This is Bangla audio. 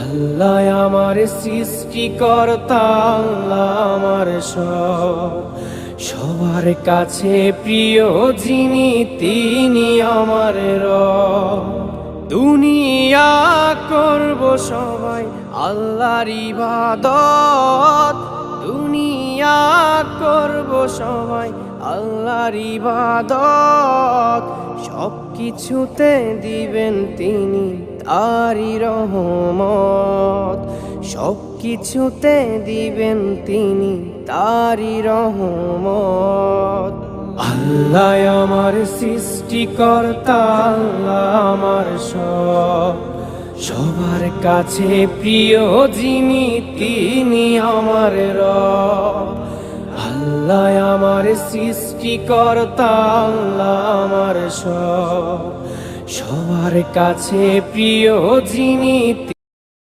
আল্লাহ আমার সৃষ্টিকর্তা, আল্লাহ আমার সবার কাছে প্রিয় যিনি তিনি আমার রব। দুনিয়া করব সবাই আল্লাহর ইবাদত, দুনিয়া করব সবাই আল্লাহর ইবাদত। সব কিছুতে দিবেন তিনি তারি রহমত, সব কিছুতে দিবেন তিনি তারি রহমত। আল্লাহ আমার সৃষ্টিকর্তা, আল্লাহ আমার সবার কাছে প্রিয় যিনি তিনি আমার রব। আল্লাহ আমার সৃষ্টিকর্তা, আল্লাহ আমার সবার কাছে প্রিয় যিনি